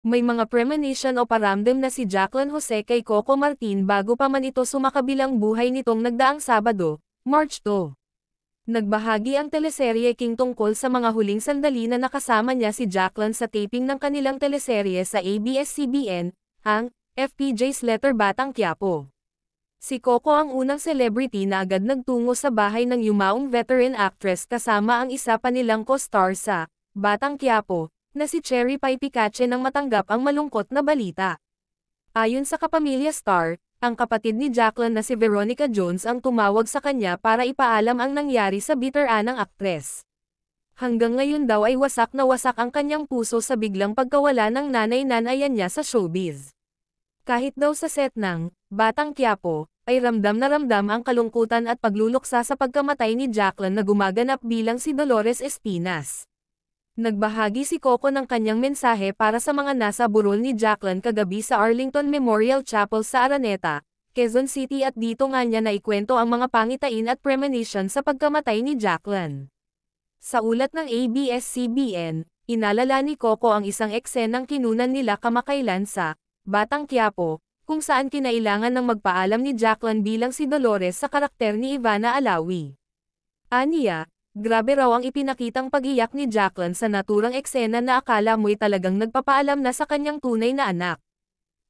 May mga premonition o paramdam na si Jacqueline Jose kay Coco Martin bago pa man ito sumakabilang buhay nitong nagdaang Sabado, March 2. Nagbahagi ang teleserye King tungkol sa mga huling sandali na nakasama niya si Jacqueline sa taping ng kanilang teleserye sa ABS-CBN, ang FPJ's Letter Batang Quiapo. Si Coco ang unang celebrity na agad nagtungo sa bahay ng yumaong veteran actress kasama ang isa pa nilang co-star sa Batang Quiapo, na si Cherry Pie Picache nang matanggap ang malungkot na balita. Ayon sa Kapamilya Star, ang kapatid ni Jacqueline na si Veronica Jones ang tumawag sa kanya para ipaalam ang nangyari sa bitter-anang aktres. Hanggang ngayon daw ay wasak na wasak ang kanyang puso sa biglang pagkawala ng nanay-nanayan niya sa showbiz. Kahit daw sa set ng Batang Quiapo, ay ramdam na ramdam ang kalungkutan at pagluluksa sa pagkamatay ni Jacqueline na gumaganap bilang si Dolores Espinas. Nagbahagi si Coco ng kanyang mensahe para sa mga nasa burol ni Jacqueline kagabi sa Arlington Memorial Chapel sa Araneta, Quezon City at dito nga niya naikwento ang mga pangitain at premonition sa pagkamatay ni Jacqueline. Sa ulat ng ABS-CBN, inalala ni Coco ang isang eksenang kinunan nila kamakailan sa Batang Quiapo, kung saan kinailangan ng magpaalam ni Jacqueline bilang si Dolores sa karakter ni Ivana Alawi. Aniya, grabe raw ang ipinakitang pag-iyak ni Jacqueline sa naturang eksena na akala mo'y talagang nagpapaalam na sa kanyang tunay na anak.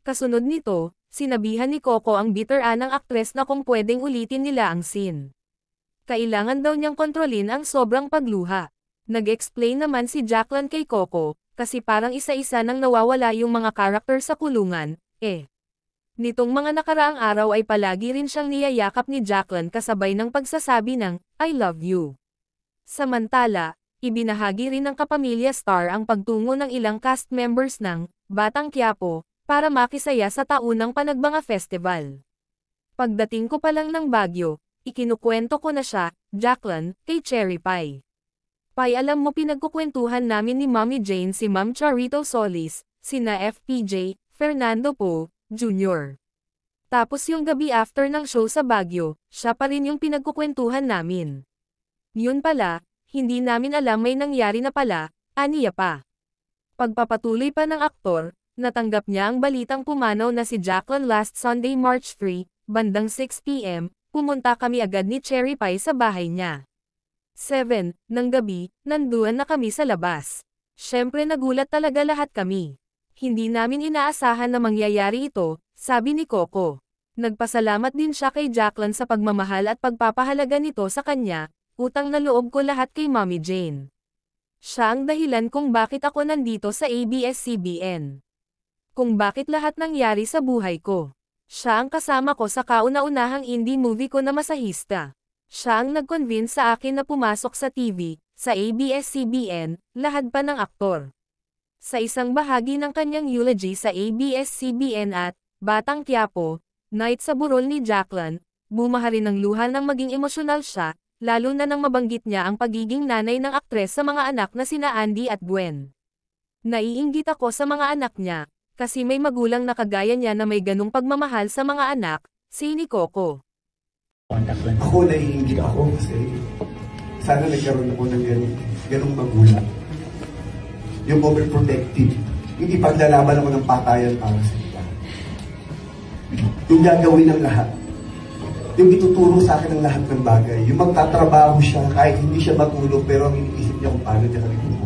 Kasunod nito, sinabihan ni Coco ang bitter-anang aktres na kung pwedeng ulitin nila ang scene. Kailangan daw niyang kontrolin ang sobrang pagluha. Nag-explain naman si Jacqueline kay Coco, kasi parang isa-isa nang nawawala yung mga karakter sa kulungan, Nitong mga nakaraang araw ay palagi rin siyang niyayakap ni Jacqueline kasabay ng pagsasabi ng, I love you. Samantala, ibinahagi rin ng Kapamilya Star ang pagtungo ng ilang cast members ng Batang Quiapo para makisaya sa taunang Panagbanga Festival. Pagdating ko pa lang ng Baguio, ikinukwento ko na siya, Jacqueline, kay Cherry Pie. Pie, alam mo pinagkukwentuhan namin ni Mommy Jane si Ma'am Charito Solis, sina FPJ, Fernando Poe, Jr. Tapos yung gabi after ng show sa Baguio, siya pa rin yung pinagkukwentuhan namin. Yun pala, hindi namin alam may nangyari na pala, aniya pa. Pagpapatuloy pa ng aktor, natanggap niya ang balitang pumanaw na si Jacqueline last Sunday March 3, bandang 6 p.m, pumunta kami agad ni Cherry Pie sa bahay niya. 7 ng gabi, nanduan na kami sa labas. Syempre nagulat talaga lahat kami. Hindi namin inaasahan na mangyayari ito, sabi ni Coco. Nagpasalamat din siya kay Jacqueline sa pagmamahal at pagpapahalaga nito sa kanya. Utang na loob ko lahat kay Mommy Jane. Siya ang dahilan kung bakit ako nandito sa ABS-CBN. Kung bakit lahat nangyari sa buhay ko. Siya ang kasama ko sa kauna-unahang indie movie ko na Masahista. Siya ang nag-convince sa akin na pumasok sa TV, sa ABS-CBN, lahad pa ng aktor. Sa isang bahagi ng kanyang eulogy sa ABS-CBN at Batang Quiapo, Night sa Burol ni Jacqueline, bumaha rin ng luha nang maging emosyonal siya, lalo na nang mabanggit niya ang pagiging nanay ng aktres sa mga anak na sina Andy at Gwen. Naiinggit ako sa mga anak niya, kasi may magulang na kagaya niya na may ganung pagmamahal sa mga anak, si ni Coco. Ako naiinggit ako kasi sana nagkaroon ako ng ganung magulang. Yung overprotective, hindi paglalaban ako ng patayan para sa iba. Yung gagawin ng lahat. Yung ituturo sa akin ng lahat ng bagay. Yung magtatrabaho siya kahit hindi siya matulog pero ang iniisip niya kung paano niya kalimutan.